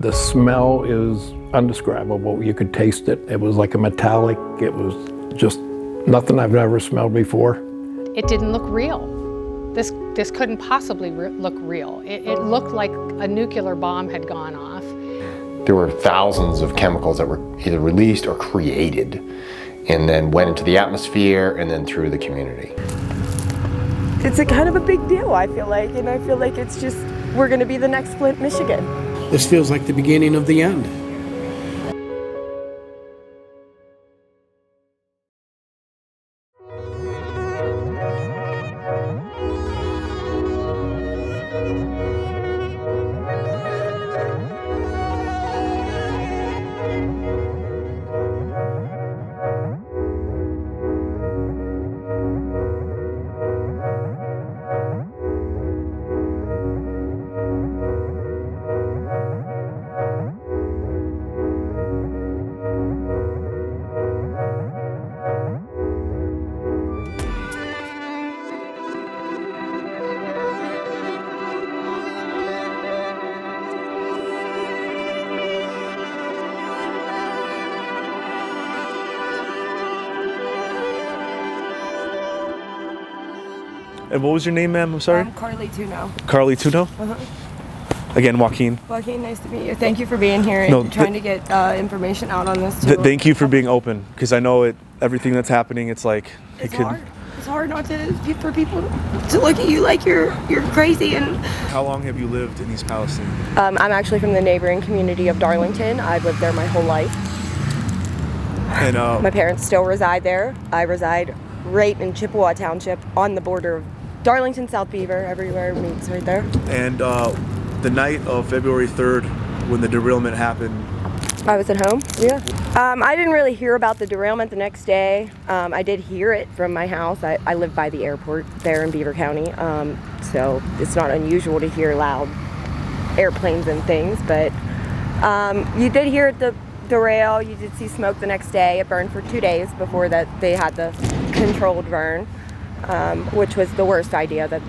The smell is undescribable. You could taste it. It was like a metallic. It was just nothing I've ever smelled before. It didn't look real. This couldn't possibly look real. It looked like a nuclear bomb had gone off. There were thousands of chemicals that were either released or created and then went into the atmosphere and then through the community. It's a kind of a big deal, I feel like, and I feel like it's just, we're gonna be the next Flint, Michigan. This feels like the beginning of the end. And what was your name, ma'am? I'm sorry? Carly Tuno. Carly Tuno? Again, Joaquin. Joaquin, nice to meet you. Thank you for being here and trying to get information out on this too. Thank you for being open, because I know everything that's happening, it's like... It's hard. It's hard not for people to look at you like you're crazy. And how long have you lived in East Palestine? I'm actually from the neighboring community of Darlington. I've lived there my whole life. And my parents still reside there. I reside right in Chippewa Township on the border of Darlington, South Beaver, everywhere meets right there. And the night of February 3rd, when the derailment happened, I was at home, yeah. I didn't really hear about the derailment the next day. I did hear it from my house. I live by the airport there in Beaver County, so it's not unusual to hear loud airplanes and things, but you did hear it derail. You did see smoke the next day. It burned for 2 days before that they had the controlled burn, which was the worst idea that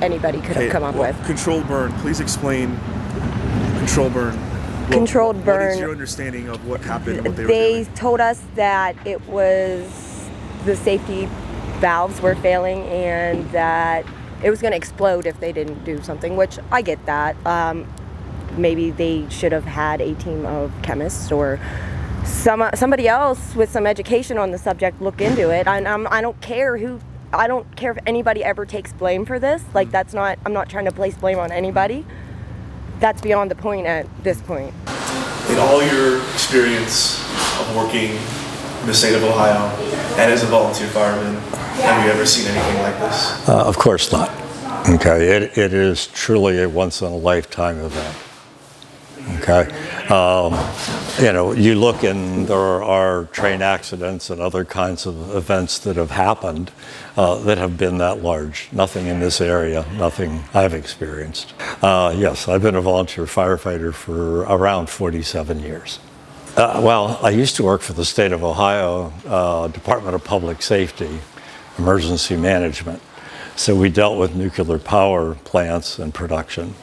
anybody could have come up with. Controlled burn, please explain controlled burn. Controlled burn. What is your understanding of what happened and what they were doing? They told us that it was the safety valves were failing and that it was going to explode if they didn't do something, which I get that. Maybe they should have had a team of chemists or somebody else with some education on the subject look into it. I don't care if anybody ever takes blame for this. Like, I'm not trying to place blame on anybody. That's beyond the point at this point. In all your experience of working in the state of Ohio and as a volunteer fireman, have you ever seen anything like this? Of course not. Okay, it is truly a once-in-a-lifetime event. Okay, you look and there are train accidents and other kinds of events that have happened that have been that large. Nothing in this area, nothing I've experienced. Yes, I've been a volunteer firefighter for around 47 years. Well, I used to work for the state of Ohio Department of Public Safety, Emergency Management. So we dealt with nuclear power plants and production.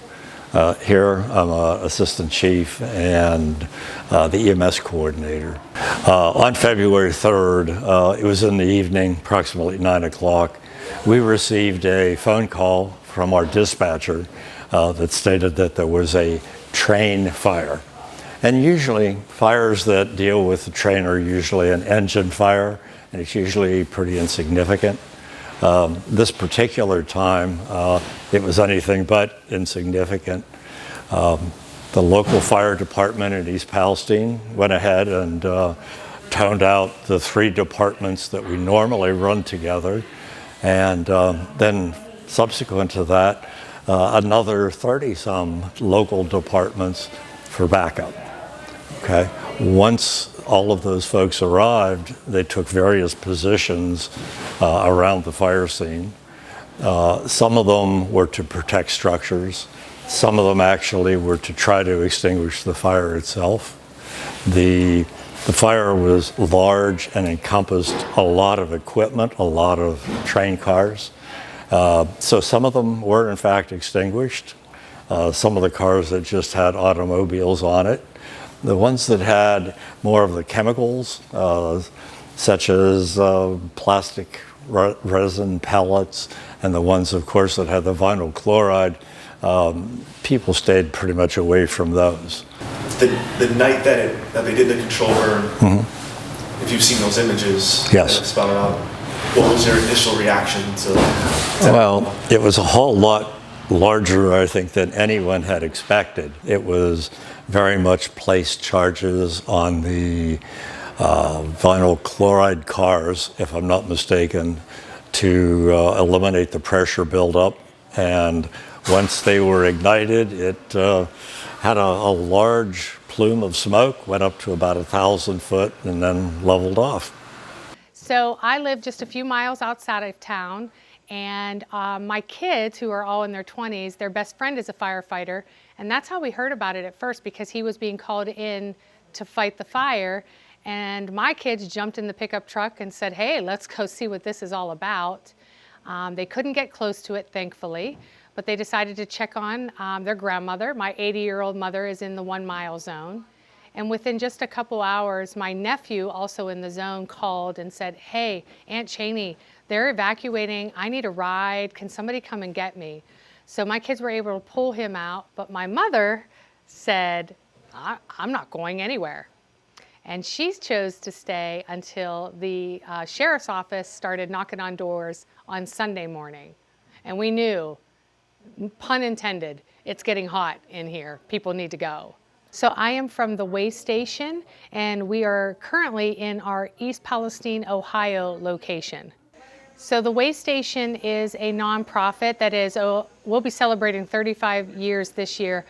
Here, I'm an assistant chief and the EMS coordinator. On February 3rd, it was in the evening, approximately 9 o'clock, we received a phone call from our dispatcher that stated that there was a train fire. And usually, fires that deal with the train are usually an engine fire, and it's usually pretty insignificant. This particular time, it was anything but insignificant. The local fire department in East Palestine went ahead and toned out the 3 departments that we normally run together, and then subsequent to that, another 30-some local departments for backup. Okay. Once all of those folks arrived, they took various positions around the fire scene. Some of them were to protect structures. Some of them actually were to try to extinguish the fire itself. The fire was large and encompassed a lot of equipment, a lot of train cars. So some of them were in fact extinguished. some of the cars that just had automobiles on it. The ones that had more of the chemicals, such as plastic resin pellets, and the ones, of course, that had the vinyl chloride, people stayed pretty much away from those. The night that they did the control burn, if you've seen those images Yes. that have spelled out, what was your initial reaction to Well, it was a whole lot larger, I think, than anyone had expected. It was very much placed charges on the vinyl chloride cars, if I'm not mistaken, to eliminate the pressure buildup. And once they were ignited, it had a large plume of smoke, went up to about 1,000 foot, and then leveled off. So I live just a few miles outside of town, and my kids, who are all in their 20s, their best friend is a firefighter, and that's how we heard about it at first, because he was being called in to fight the fire. And my kids jumped in the pickup truck and said, hey, let's go see what this is all about. They couldn't get close to it, thankfully, but they decided to check on their grandmother. My 80-year-old mother is in the 1 mile zone. And within just a couple hours, my nephew, also in the zone, called and said, hey, Aunt Cheney, they're evacuating. I need a ride. Can somebody come and get me? So my kids were able to pull him out, but my mother said, I'm not going anywhere. And she chose to stay until the sheriff's office started knocking on doors on Sunday morning. And we knew, pun intended, it's getting hot in here. People need to go. So I am from the way station, and we are currently in our East Palestine, Ohio location. So the way station is a nonprofit that is, we'll be celebrating 35 years this year.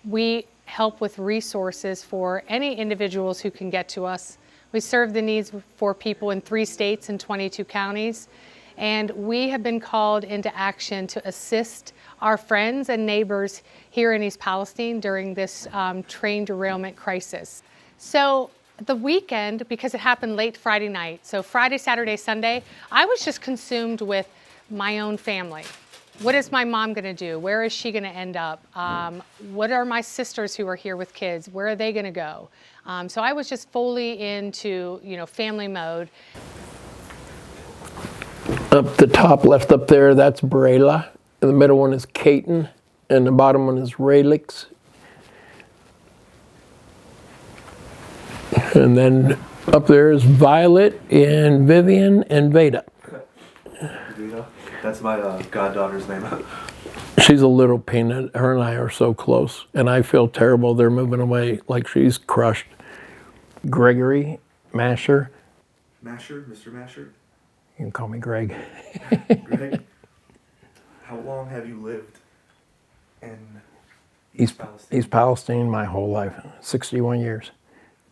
We help with resources for any individuals who can get to us. We serve the needs for people in 3 states and 22 counties. And we have been called into action to assist our friends and neighbors here in East Palestine during this train derailment crisis. So the weekend, because it happened late Friday night, so Friday, Saturday, Sunday, I was just consumed with my own family. What is my mom going to do? Where is she going to end up? What are my sisters who are here with kids? Where are they going to go? So I was just fully into, family mode. Up the top left up there, that's Brayla. And the middle one is Caton. And the bottom one is Raylix. And then up there is Violet and Vivian and Veda. Veda? That's my goddaughter's name. She's a little peanut. Her and I are so close. And I feel terrible. They're moving away like she's crushed. Gregory Masher. Masher? Mr. Masher? You can call me Greg. Greg, how long have you lived in East Palestine my whole life, 61 years.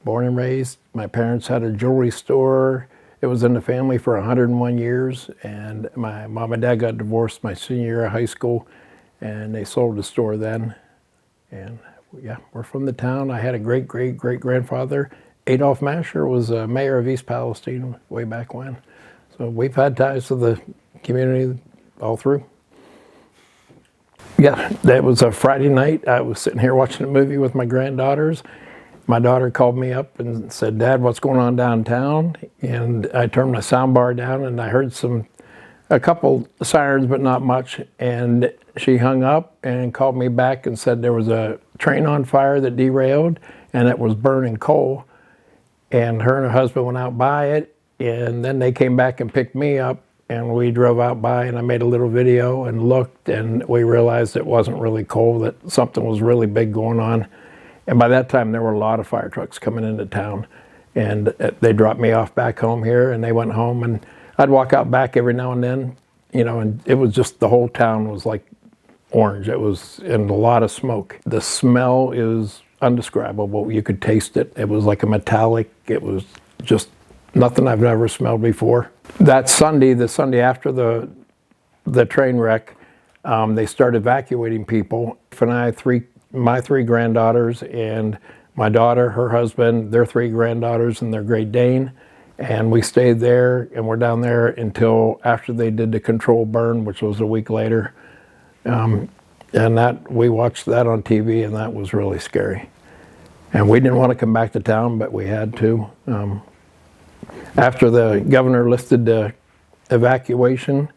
Born and raised. My parents had a jewelry store. It was in the family for 101 years, and my mom and dad got divorced my senior year of high school, and they sold the store then. And yeah, we're from the town. I had a great-great-great-grandfather. Adolph Masher was mayor of East Palestine way back when. So we've had ties to the community all through. Yeah, that was a Friday night. I was sitting here watching a movie with my granddaughters. My daughter called me up and said, Dad, what's going on downtown? And I turned my sound bar down and I heard a couple sirens, but not much. And she hung up and called me back and said there was a train on fire that derailed and it was burning coal. And her and her husband went out by it. And then they came back and picked me up, and we drove out by, and I made a little video and looked, and we realized it wasn't really coal, that something was really big going on. And by that time, there were a lot of fire trucks coming into town, and they dropped me off back home here, and they went home, and I'd walk out back every now and then, and it was just, the whole town was like orange. It was in a lot of smoke. The smell is undescribable. You could taste it. It was like a metallic, it was just nothing I've ever smelled before. That Sunday, the Sunday after the train wreck, they started evacuating people. And my 3 granddaughters and my daughter, her husband, their 3 granddaughters and their Great Dane. And we stayed there, and we're down there until after they did the control burn, which was a week later. And that we watched that on TV, and that was really scary. And we didn't want to come back to town, but we had to. After the governor lifted the evacuation,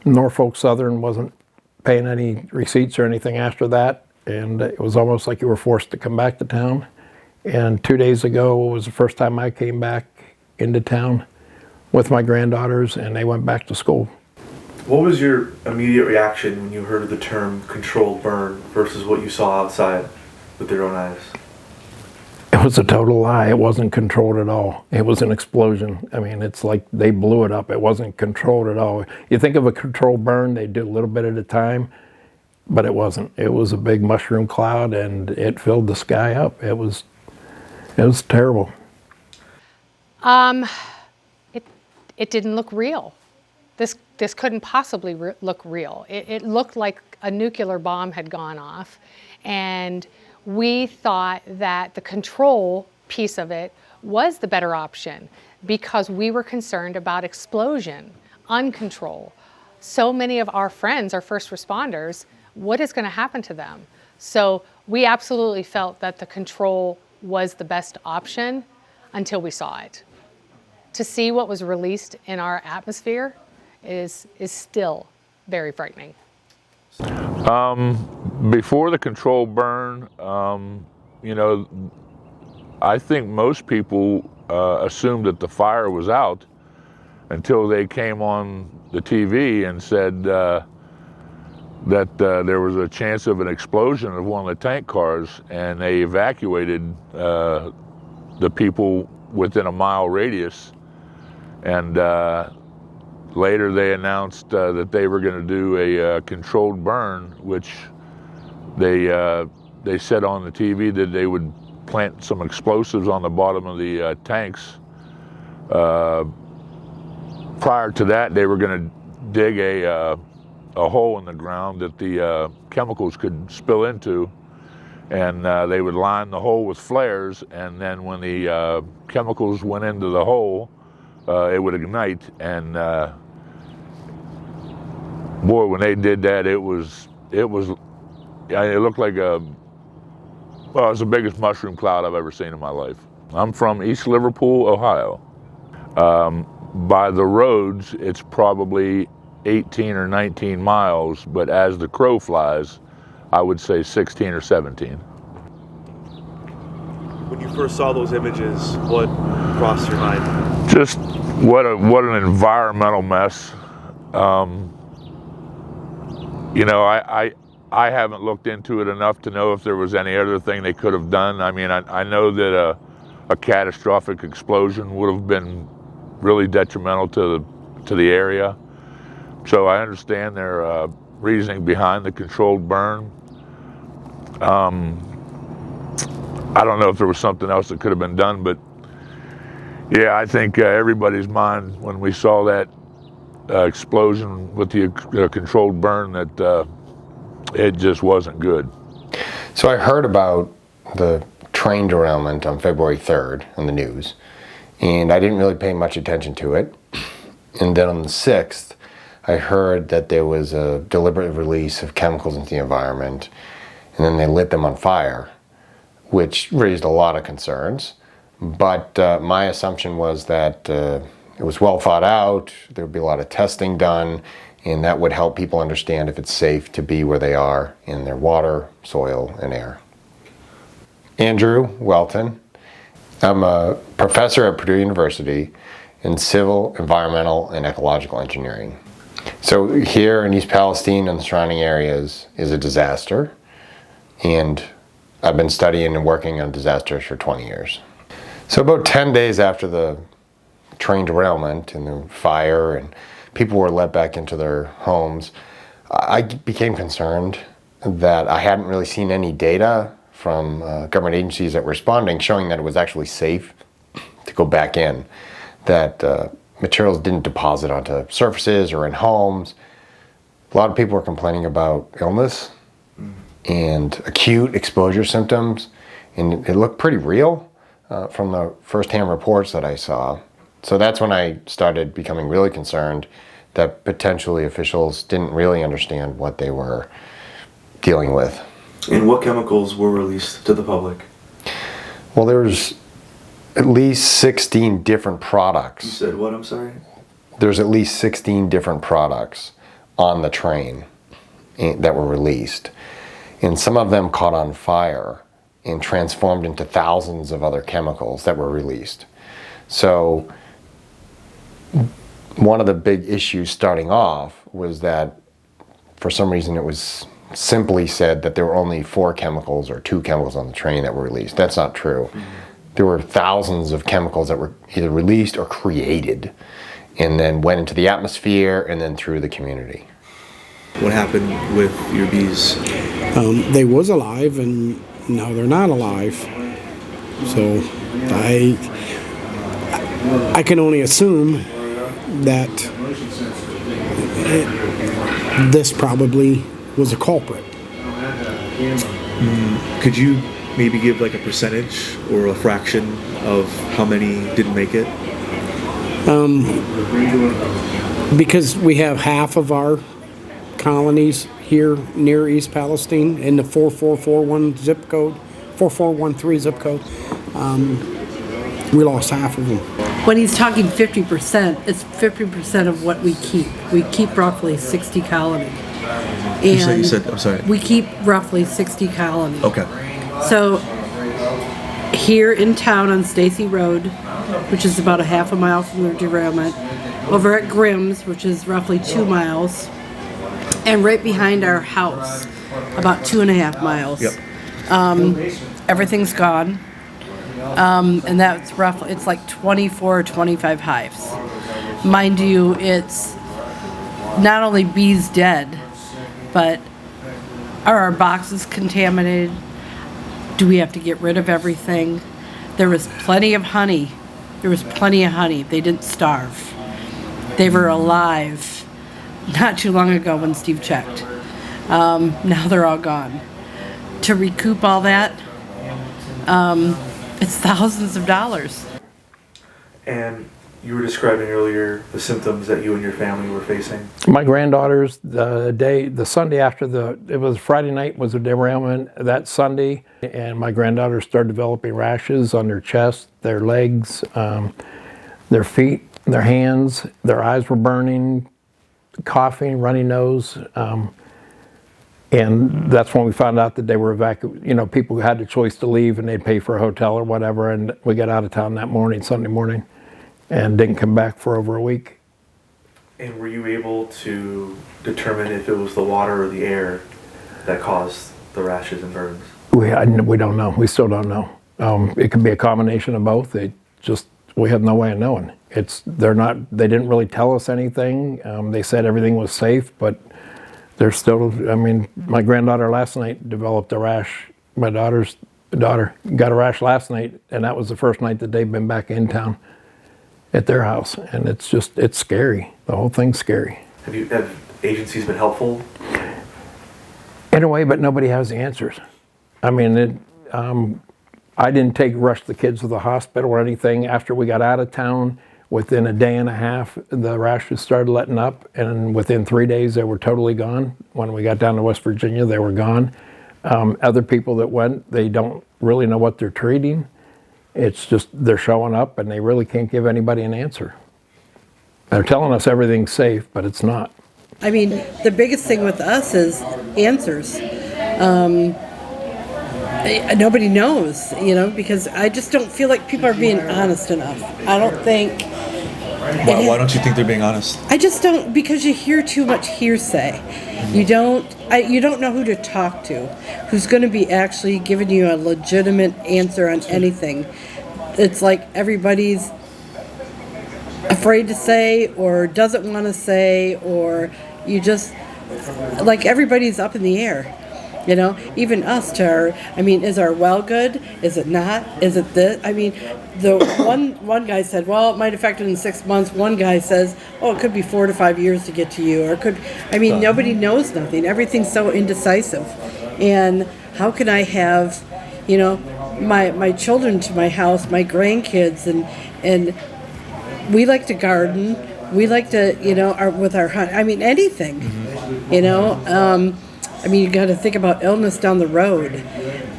Norfolk Southern wasn't paying any receipts or anything after that, and it was almost like you were forced to come back to town. And 2 days ago was the first time I came back into town with my granddaughters, and they went back to school. What was your immediate reaction when you heard of the term controlled burn versus what you saw outside with your own eyes? It was a total lie. It wasn't controlled at all. It was an explosion. I mean, it's like they blew it up. It wasn't controlled at all. You think of a controlled burn, they do a little bit at a time, but it wasn't. It was a big mushroom cloud, and it filled the sky up. It was terrible. It didn't look real. This couldn't possibly look real. It looked like a nuclear bomb had gone off, and we thought that the control piece of it was the better option because we were concerned about explosion, uncontrol. So many of our friends are first responders. What is going to happen to them? So we absolutely felt that the control was the best option until we saw it. To see what was released in our atmosphere is still very frightening. Before the control burn, I think most people assumed that the fire was out until they came on the TV and said that there was a chance of an explosion of one of the tank cars, and they evacuated the people within a mile radius. And later they announced that they were going to do a controlled burn, which they said on the TV that they would plant some explosives on the bottom of the tanks. Prior to that, they were going to dig a hole in the ground that the chemicals could spill into, and they would line the hole with flares, and then when the chemicals went into the hole, it would ignite. And boy, when they did that, it looked like it was the biggest mushroom cloud I've ever seen in my life. I'm from East Liverpool, Ohio. By the roads, it's probably 18 or 19 miles, but as the crow flies, I would say 16 or 17. When you first saw those images, what crossed your mind? Just what an environmental mess. I haven't looked into it enough to know if there was any other thing they could have done. I mean, I know that a catastrophic explosion would have been really detrimental to the area. So I understand their reasoning behind the controlled burn. I don't know if there was something else that could have been done, but yeah, I think everybody's mind when we saw that explosion with the controlled burn that it just wasn't good. So I heard about the train derailment on February 3rd on the news, and I didn't really pay much attention to it. And then on the 6th, I heard that there was a deliberate release of chemicals into the environment, and then they lit them on fire, which raised a lot of concerns. But my assumption was that it was well thought out, there would be a lot of testing done, and that would help people understand if it's safe to be where they are in their water, soil, and air. Andrew Welton. I'm a professor at Purdue University in civil, environmental, and ecological engineering. So here in East Palestine and the surrounding areas is a disaster, and I've been studying and working on disasters for 20 years. So about 10 days after the train derailment and the fire and people were let back into their homes, I became concerned that I hadn't really seen any data from government agencies that were responding showing that it was actually safe to go back in, that materials didn't deposit onto surfaces or in homes. A lot of people were complaining about illness and acute exposure symptoms, and it looked pretty real from the first-hand reports that I saw. So that's when I started becoming really concerned that potentially officials didn't really understand what they were dealing with. And what chemicals were released to the public? Well, there's at least 16 different products. You said what, I'm sorry? There's at least 16 different products on the train that were released. And some of them caught on fire and transformed into thousands of other chemicals that were released. So one of the big issues starting off was that for some reason it was simply said that there were only 4 chemicals or 2 chemicals on the train that were released. That's not true. Mm-hmm. There were thousands of chemicals that were either released or created and then went into the atmosphere and then through the community. What happened with your bees? They was alive, and now they're not alive. So I can only assume that this probably was a culprit. Could you maybe give like a percentage or a fraction of how many didn't make it? Because we have half of our colonies here near East Palestine in the 4441 zip code, 4413 zip code. We lost half of them. When he's talking 50%, it's 50% of what we keep. We keep roughly 60 colonies. You said, I'm sorry. We keep roughly 60 colonies. Okay. So here in town on Stacy Road, which is about a half a mile from the derailment, over at Grimm's, which is roughly 2 miles, and right behind our house, about 2.5 miles. Yep. Everything's gone. And that's roughly, it's like 24 or 25 hives. Mind you, it's not only bees dead, but are our boxes contaminated? Do we have to get rid of everything? There was plenty of honey. There was plenty of honey. They didn't starve. They were alive not too long ago when Steve checked. Now they're all gone. To recoup all that, it's thousands of dollars. And you were describing earlier the symptoms that you and your family were facing. My granddaughters, the Sunday after it was Friday night was a derailment that Sunday, and my granddaughters started developing rashes on their chest, their legs, their feet, their hands, their eyes were burning, coughing, runny nose, and that's when we found out that they were people who had the choice to leave and they'd pay for a hotel or whatever, and we got out of town that morning, Sunday morning, and didn't come back for over a week. And were you able to determine if it was the water or the air that caused the rashes and burns? We don't know. We still don't know. It could be a combination of both. We have no way of knowing. They didn't really tell us anything. They said everything was safe, but they're still, my granddaughter last night developed a rash. My daughter got a rash last night, and that was the first night that they've been back in town at their house. And it's scary. The whole thing's scary. Have agencies been helpful? In a way, but nobody has the answers. I didn't rush the kids to the hospital or anything. After we got out of town, within a day and a half, the rashes started letting up, and within 3 days, they were totally gone. When we got down to West Virginia, they were gone. Other people that went, they don't really know what they're treating. It's just they're showing up, and they really can't give anybody an answer. They're telling us everything's safe, but it's not. The biggest thing with us is answers. Nobody knows, because I just don't feel like people are being honest enough. I don't think. Why don't you think they're being honest? I just don't, because you hear too much hearsay. You don't know who to talk to, who's going to be actually giving you a legitimate answer on anything. It's like everybody's afraid to say or doesn't want to say, or like everybody's up in the air. Even us is our well good? Is it not? Is it this? The one guy said, well, it might affect it in 6 months. One guy says, oh, it could be 4 to 5 years to get to you. Or nobody knows nothing. Everything's so indecisive. And how can I have, my children to my house, my grandkids, and we like to garden. We like to, with our hunt. I mean, anything. I mean, you got to think about illness down the road,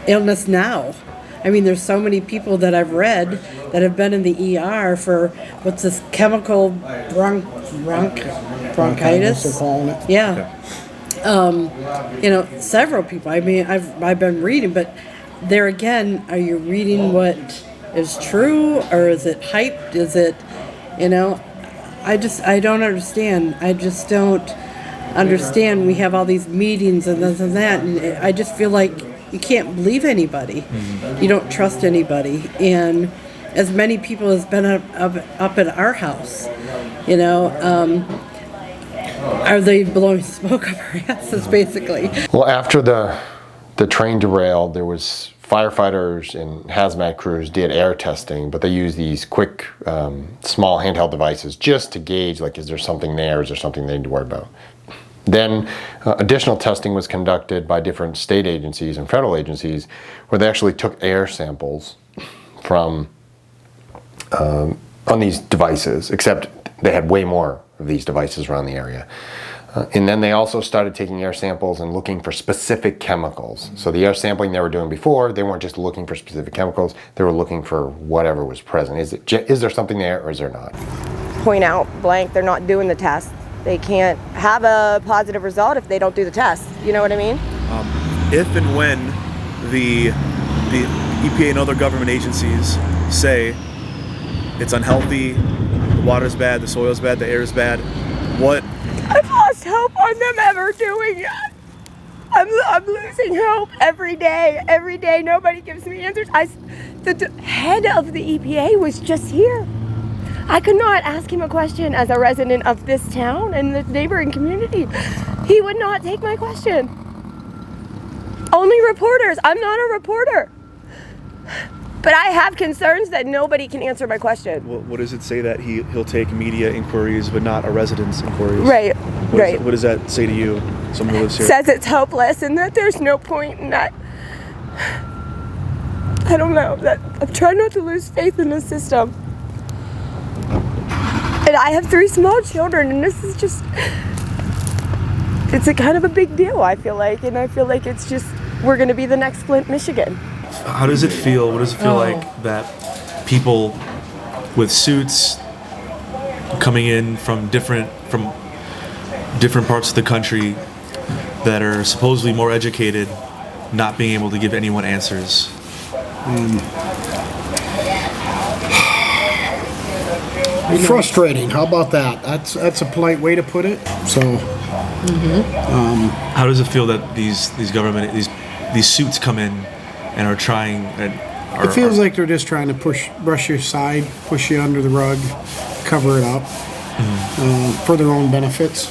illness now. I mean, there's so many people that I've read that have been in the ER for what's this chemical bronchitis? They're calling it. Yeah. Several people. I mean, I've been reading, but there again, are you reading what is true, or is it hyped? Is it, I don't understand. I just don't understand. We have all these meetings and this and that, and I just feel like you can't believe anybody. You don't trust anybody. And as many people as been up at our house, are they blowing smoke up our asses, basically? Well, after the train derailed, there was firefighters and hazmat crews did air testing, but they used these quick, small handheld devices just to gauge, like, is there something there? Is there something they need to worry about? Then additional testing was conducted by different state agencies and federal agencies, where they actually took air samples from on these devices, except they had way more of these devices around the area. And then they also started taking air samples and looking for specific chemicals. So the air sampling they were doing before, they weren't just looking for specific chemicals, they were looking for whatever was present. Is there something there, or is there not? Point out blank, they're not doing the test. They can't have a positive result if they don't do the test. You know what I mean? If and when the EPA and other government agencies say it's unhealthy, the water's bad, the soil's bad, the air's bad, what? I've lost hope on them ever doing it. I'm losing hope every day. Every day, nobody gives me answers. The head of the EPA was just here. I could not ask him a question as a resident of this town and the neighboring community. He would not take my question. Only reporters. I'm not a reporter. But I have concerns that nobody can answer my question. What does it say that he'll take media inquiries but not a resident's inquiries? Right, right. What does that say to you, someone who lives here? Says it's hopeless and that there's no point in that. I don't know. I'm trying not to lose faith in the system. And I have 3 small children, and this is just, it's a kind of a big deal, I feel like. And I feel like it's just, we're going to be the next Flint, Michigan. How does it feel? What does it feel like that people with suits coming in from different parts of the country that are supposedly more educated, not being able to give anyone answers? Frustrating. How about that? That's a polite way to put it. So, how does it feel that these government these suits come in and are trying? It feels like they're just trying to brush you aside, push you under the rug, cover it up for their own benefits.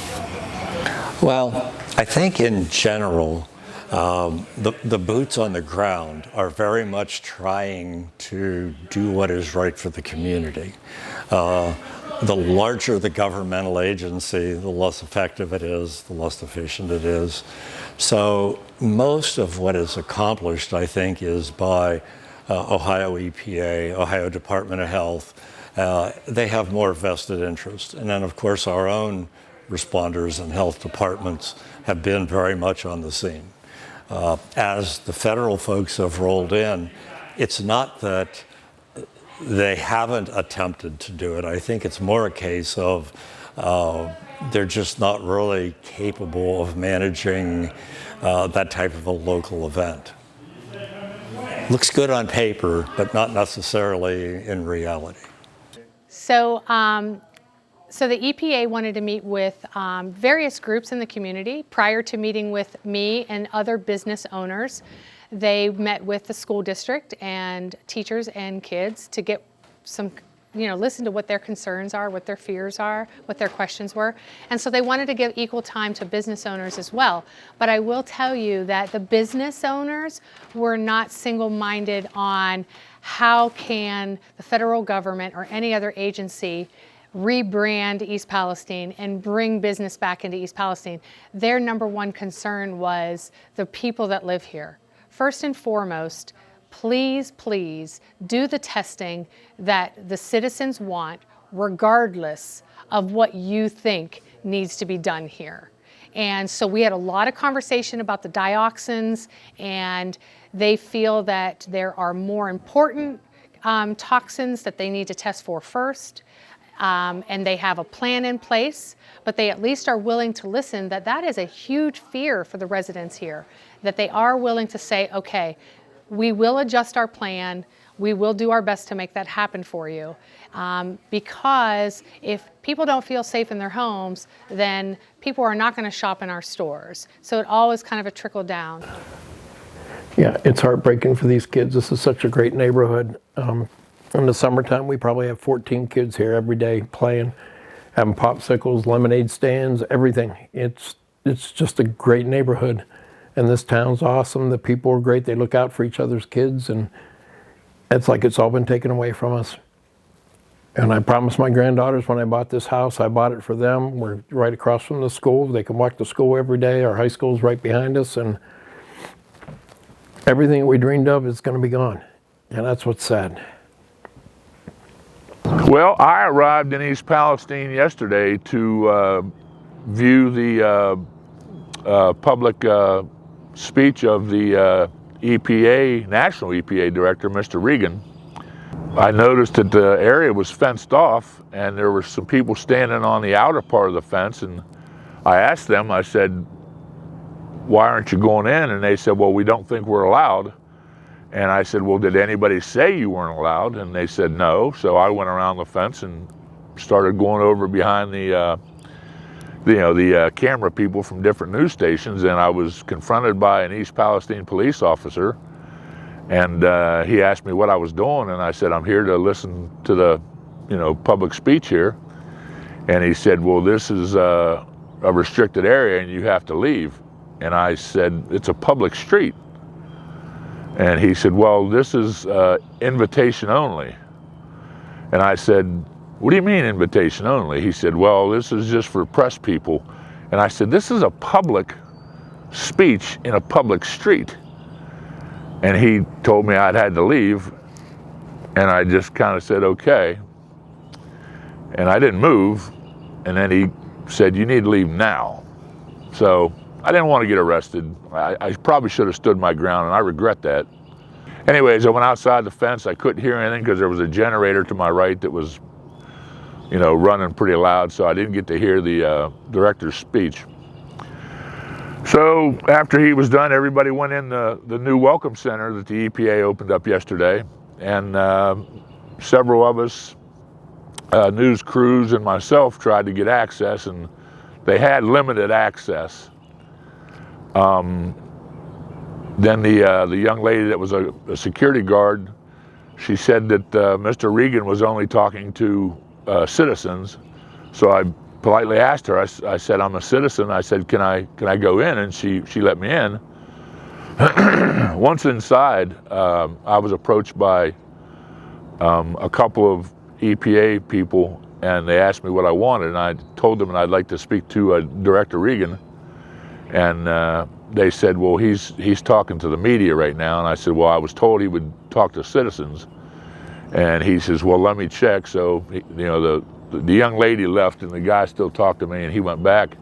Well, I think in general, the boots on the ground are very much trying to do what is right for the community. The larger the governmental agency, the less effective it is, the less efficient it is. So most of what is accomplished, I think, is by Ohio EPA, Ohio Department of Health. They have more vested interest. And then, of course, our own responders and health departments have been very much on the scene. As the federal folks have rolled in, it's not that they haven't attempted to do it. I think it's more a case of they're just not really capable of managing that type of a local event. Looks good on paper, but not necessarily in reality. So the EPA wanted to meet with various groups in the community. Prior to meeting with me and other business owners, they met with the school district and teachers and kids to get some, listen to what their concerns are, what their fears are, what their questions were. And so they wanted to give equal time to business owners as well. But I will tell you that the business owners were not single-minded on how can the federal government or any other agency rebrand East Palestine and bring business back into East Palestine. Their number one concern was the people that live here. First and foremost, please, please do the testing that the citizens want. regardless of what you think needs to be done here. And so we had a lot of conversation about the dioxins, and they feel that there are more important toxins that they need to test for first. And they have a plan in place, but they at least are willing to listen that that is a huge fear for the residents here, that they are willing to say, okay, we will adjust our plan, we will do our best to make that happen for you. Because if people don't feel safe in their homes, then people are not going to shop in our stores. So it always kind of a trickle down. Yeah, it's heartbreaking for these kids. This is such a great neighborhood. In the summertime, we probably have 14 kids here every day playing, having popsicles, lemonade stands, everything. It's just a great neighborhood. And this town's awesome. The people are great. They look out for each other's kids, and it's like it's all been taken away from us. And I promised my granddaughters when I bought this house, I bought it for them. We're right across from the school. They can walk to school every day. Our high school's right behind us, and everything we dreamed of is going to be gone. And that's what's sad. Well, I arrived in East Palestine yesterday to view the public speech of the EPA, National EPA Director, Mr. Regan. I noticed that the area was fenced off, and there were some people standing on the outer part of the fence, and I asked them, I said, why aren't you going in? And they said, well, we don't think we're allowed. And I said, well, did anybody say you weren't allowed? And they said no. So I went around the fence and started going over behind the camera people from different news stations, and I was confronted by an East Palestine police officer, and he asked me what I was doing, and I said, I'm here to listen to the public speech here. And he said, well, this is a restricted area and you have to leave. And I said, it's a public street. And he said, well, this is invitation only. And I said, what do you mean invitation only? He said, well, this is just for press people. And I said, this is a public speech in a public street. And he told me I'd had to leave. And I just kind of said, okay. And I didn't move. And then he said, you need to leave now. So I didn't want to get arrested. I probably should have stood my ground, and I regret that. Anyways, I went outside the fence. I couldn't hear anything because there was a generator to my right that was, running pretty loud, so I didn't get to hear the director's speech. So after he was done, everybody went in the new welcome center that the EPA opened up yesterday, and several of us, news crews and myself, tried to get access, and they had limited access. Then the young lady that was a security guard, she said that Mr. Regan was only talking to citizens. So I politely asked her, I said, I'm a citizen. I said, can I go in? And she let me in. Once inside, I was approached by a couple of EPA people, and they asked me what I wanted, and I told them I'd like to speak to Director Regan. And they said, well, he's talking to the media right now. And I said, well, I was told he would talk to citizens. And he says, well, let me check. So, the young lady left, and the guy still talked to me, and he went back.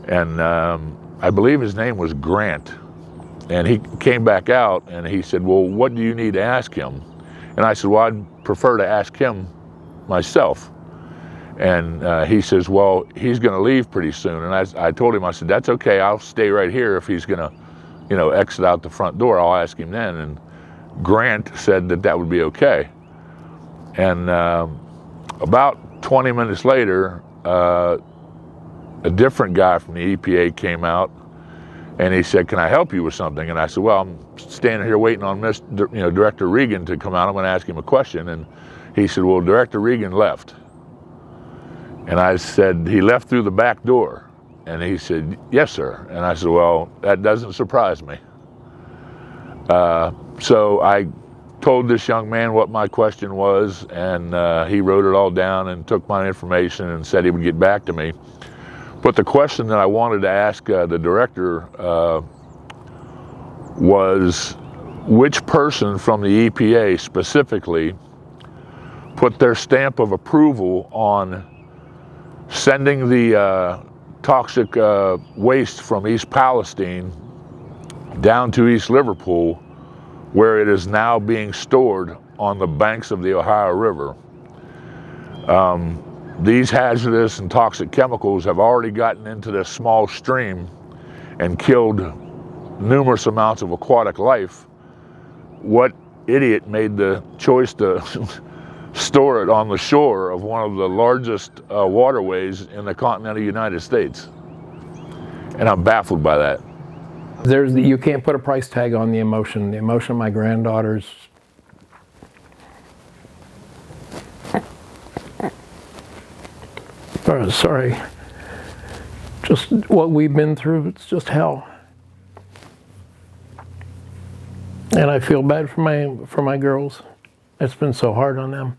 And I believe his name was Grant. And he came back out, and he said, well, what do you need to ask him? And I said, well, I'd prefer to ask him myself. And he says, well, he's going to leave pretty soon. And I told him, I said, that's okay. I'll stay right here. If he's going to, exit out the front door, I'll ask him then. And Grant said that would be okay. And about 20 minutes later, a different guy from the EPA came out, and he said, can I help you with something? And I said, well, I'm standing here waiting on Director Regan to come out. I'm going to ask him a question. And he said, well, Director Regan left. And I said, he left through the back door. And he said, yes, sir. And I said, well, that doesn't surprise me. So I told this young man what my question was, and he wrote it all down and took my information and said he would get back to me. But the question that I wanted to ask the director was, which person from the EPA specifically put their stamp of approval on sending the toxic waste from East Palestine down to East Liverpool, where it is now being stored on the banks of the Ohio River. These hazardous and toxic chemicals have already gotten into this small stream and killed numerous amounts of aquatic life. What idiot made the choice to store it on the shore of one of the largest waterways in the continental United States? And I'm baffled by that. You can't put a price tag on the emotion. The emotion of my granddaughters. Sorry. Just what we've been through, it's just hell. And I feel bad for my girls. It's been so hard on them.